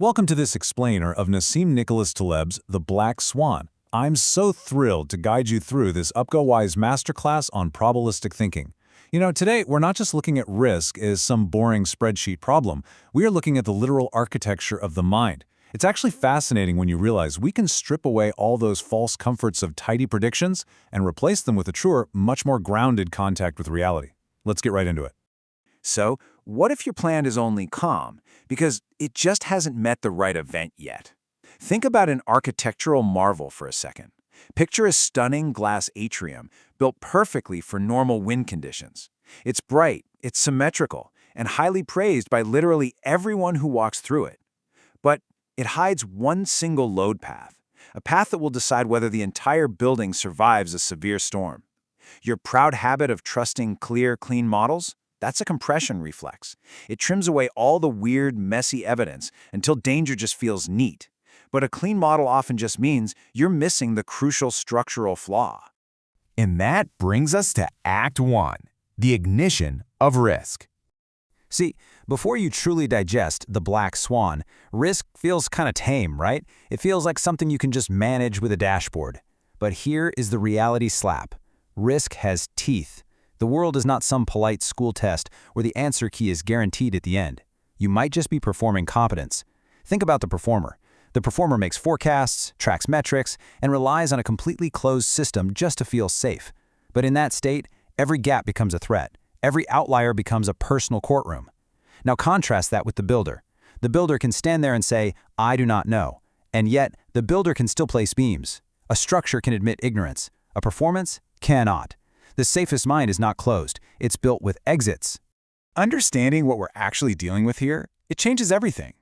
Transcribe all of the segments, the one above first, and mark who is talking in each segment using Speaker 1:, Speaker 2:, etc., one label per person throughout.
Speaker 1: Welcome to this explainer of Nassim Nicholas Taleb's The Black Swan. I'm so thrilled to guide you through this UpGoWise masterclass on probabilistic thinking. Today we're not just looking at risk as some boring spreadsheet problem. We are looking at the literal architecture of the mind. It's actually fascinating when you realize we can strip away all those false comforts of tidy predictions and replace them with a truer, much more grounded contact with reality. Let's get right into it.
Speaker 2: So, what if your plan is only calm because it just hasn't met the right event yet? Think about an architectural marvel for a second. Picture a stunning glass atrium built perfectly for normal wind conditions. It's bright, it's symmetrical, and highly praised by literally everyone who walks through it. But it hides one single load path, a path that will decide whether the entire building survives a severe storm. Your proud habit of trusting clear, clean models? That's a compression reflex. It trims away all the weird, messy evidence until danger just feels neat. But a clean model often just means you're missing the crucial structural flaw.
Speaker 3: And that brings us to Act 1, the ignition of risk.
Speaker 4: See, before you truly digest The Black Swan, risk feels kind of tame, right? It feels like something you can just manage with a dashboard. But here is the reality slap. Risk has teeth. The world is not some polite school test where the answer key is guaranteed at the end. You might just be performing competence. Think about the performer. The performer makes forecasts, tracks metrics, and relies on a completely closed system just to feel safe. But in that state, every gap becomes a threat. Every outlier becomes a personal courtroom. Now contrast that with the builder. The builder can stand there and say, "I do not know." And yet, the builder can still place beams. A structure can admit ignorance. A performance cannot. The safest mind is not closed. It's built with exits.
Speaker 3: Understanding what we're actually dealing with here, it changes everything.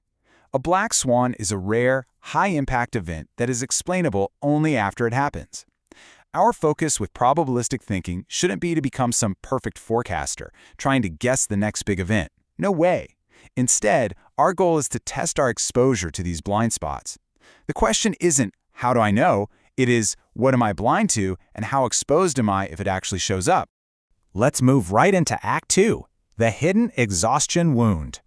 Speaker 3: A black swan is a rare, high-impact event that is explainable only after it happens. Our focus with probabilistic thinking shouldn't be to become some perfect forecaster, trying to guess the next big event. No way. Instead, our goal is to test our exposure to these blind spots. The question isn't, how do I know? It is, what am I blind to, and how exposed am I if it actually shows up?
Speaker 4: Let's move right into Act 2, the hidden exhaustion wound.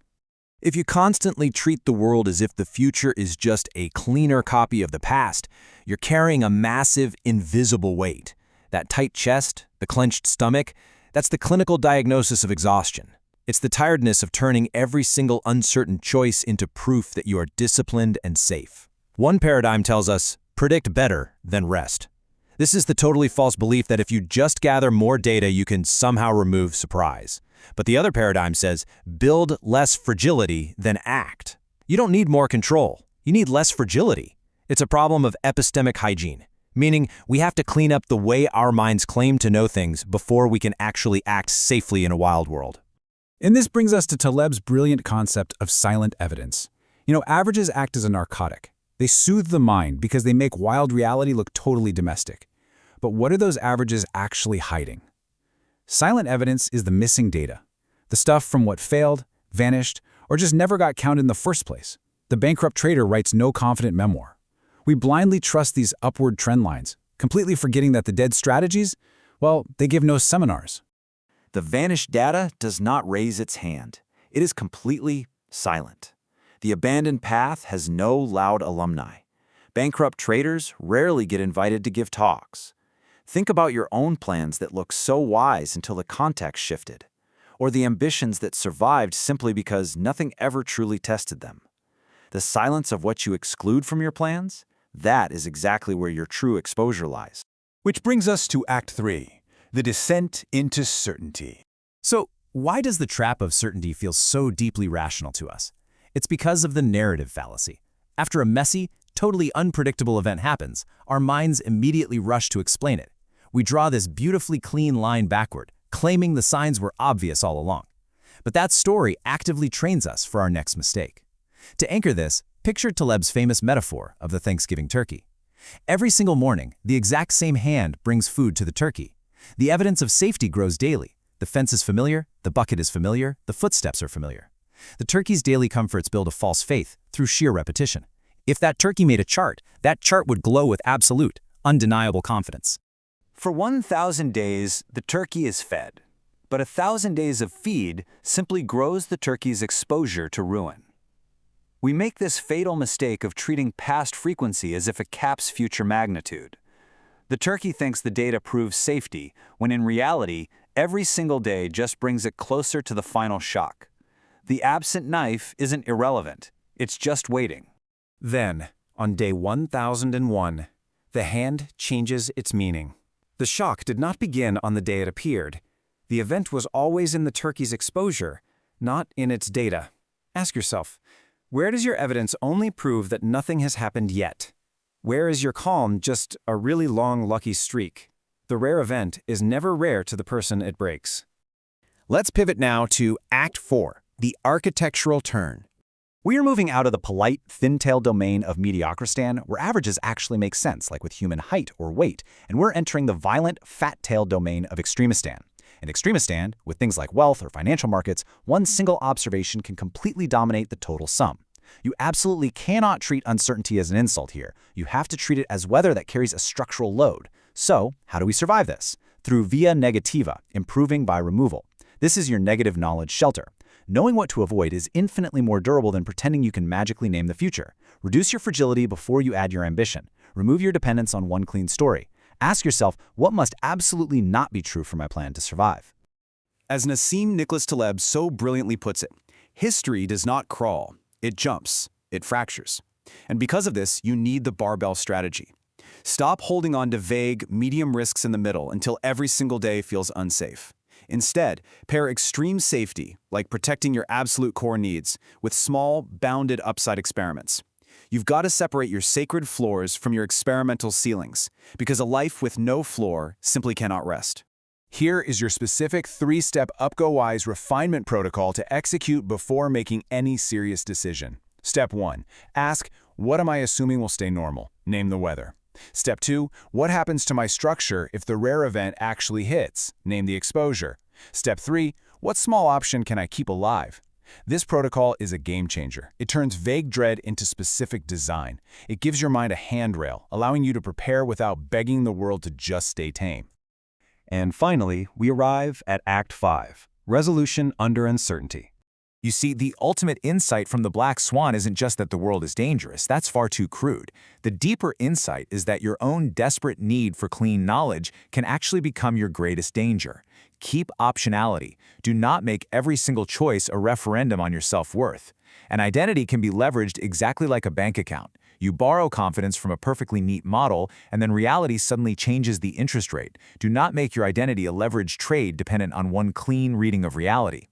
Speaker 4: If you constantly treat the world as if the future is just a cleaner copy of the past, you're carrying a massive, invisible weight. That tight chest, the clenched stomach, that's the clinical diagnosis of exhaustion. It's the tiredness of turning every single uncertain choice into proof that you are disciplined and safe. One paradigm tells us, predict better than rest. This is the totally false belief that if you just gather more data, you can somehow remove surprise. But the other paradigm says, build less fragility than act. You don't need more control. You need less fragility. It's a problem of epistemic hygiene, meaning we have to clean up the way our minds claim to know things before we can actually act safely in a wild world.
Speaker 1: And this brings us to Taleb's brilliant concept of silent evidence. Averages act as a narcotic. They soothe the mind because they make wild reality look totally domestic. But what are those averages actually hiding? Silent evidence is the missing data. The stuff from what failed, vanished, or just never got counted in the first place. The bankrupt trader writes no confident memoir. We blindly trust these upward trend lines, completely forgetting that the dead strategies, well, they give no seminars.
Speaker 2: The vanished data does not raise its hand. It is completely silent. The abandoned path has no loud alumni. Bankrupt traders rarely get invited to give talks. Think about your own plans that look so wise until the context shifted, or the ambitions that survived simply because nothing ever truly tested them. The silence of what you exclude from your plans, that is exactly where your true exposure lies.
Speaker 3: Which brings us to Act 3, the descent into certainty.
Speaker 4: So, why does the trap of certainty feel so deeply rational to us? It's because of the narrative fallacy. After a messy, totally unpredictable event happens, our minds immediately rush to explain it. We draw this beautifully clean line backward, claiming the signs were obvious all along. But that story actively trains us for our next mistake. To anchor this, picture Taleb's famous metaphor of the Thanksgiving turkey. Every single morning, the exact same hand brings food to the turkey. The evidence of safety grows daily. The fence is familiar, the bucket is familiar, the footsteps are familiar. The turkey's daily comforts build a false faith through sheer repetition. If that turkey made a chart, that chart would glow with absolute, undeniable confidence.
Speaker 2: For 1,000 days, the turkey is fed. But 1,000 days of feed simply grows the turkey's exposure to ruin. We make this fatal mistake of treating past frequency as if it caps future magnitude. The turkey thinks the data proves safety, when in reality, every single day just brings it closer to the final shock. The absent knife isn't irrelevant, it's just waiting.
Speaker 3: Then, on day 1001, the hand changes its meaning. The shock did not begin on the day it appeared. The event was always in the turkey's exposure, not in its data. Ask yourself, where does your evidence only prove that nothing has happened yet? Where is your calm just a really long lucky streak? The rare event is never rare to the person it breaks.
Speaker 4: Let's pivot now to Act 4, the architectural turn. We are moving out of the polite, thin-tailed domain of mediocristan, where averages actually make sense, like with human height or weight, and we're entering the violent, fat-tailed domain of extremistan. In extremistan, with things like wealth or financial markets, one single observation can completely dominate the total sum. You absolutely cannot treat uncertainty as an insult here. You have to treat it as weather that carries a structural load. So, how do we survive this? Through via negativa, improving by removal. This is your negative knowledge shelter. Knowing what to avoid is infinitely more durable than pretending you can magically name the future. Reduce your fragility before you add your ambition. Remove your dependence on one clean story. Ask yourself, what must absolutely not be true for my plan to survive?
Speaker 3: As Nassim Nicholas Taleb so brilliantly puts it, history does not crawl, it jumps, it fractures. And because of this, you need the barbell strategy. Stop holding on to vague, medium risks in the middle until every single day feels unsafe. Instead, pair extreme safety, like protecting your absolute core needs, with small, bounded upside experiments. You've got to separate your sacred floors from your experimental ceilings, because a life with no floor simply cannot rest. Here is your specific 3-step UpGoWise refinement protocol to execute before making any serious decision. Step 1. Ask, what am I assuming will stay normal? Name the weather. Step 2. What happens to my structure if the rare event actually hits? Name the exposure. Step 3. What small option can I keep alive? This protocol is a game changer. It turns vague dread into specific design. It gives your mind a handrail, allowing you to prepare without begging the world to just stay tame.
Speaker 4: And finally, we arrive at Act 5, resolution under uncertainty.
Speaker 2: You see, the ultimate insight from the black swan isn't just that the world is dangerous. That's far too crude. The deeper insight is that your own desperate need for clean knowledge can actually become your greatest danger. Keep optionality. Do not make every single choice a referendum on your self-worth. An identity can be leveraged exactly like a bank account. You borrow confidence from a perfectly neat model, and then reality suddenly changes the interest rate. Do not make your identity a leveraged trade dependent on one clean reading of reality.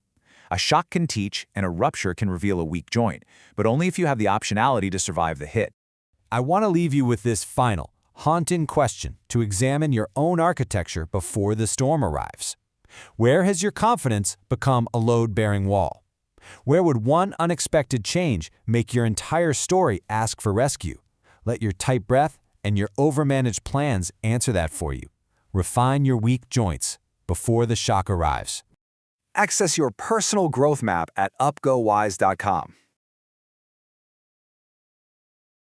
Speaker 2: A shock can teach, and a rupture can reveal a weak joint, but only if you have the optionality to survive the hit.
Speaker 5: I want to leave you with this final, haunting question to examine your own architecture before the storm arrives. Where has your confidence become a load-bearing wall? Where would one unexpected change make your entire story ask for rescue? Let your tight breath and your overmanaged plans answer that for you. Refine your weak joints before the shock arrives.
Speaker 2: Access your personal growth map at upgowise.com.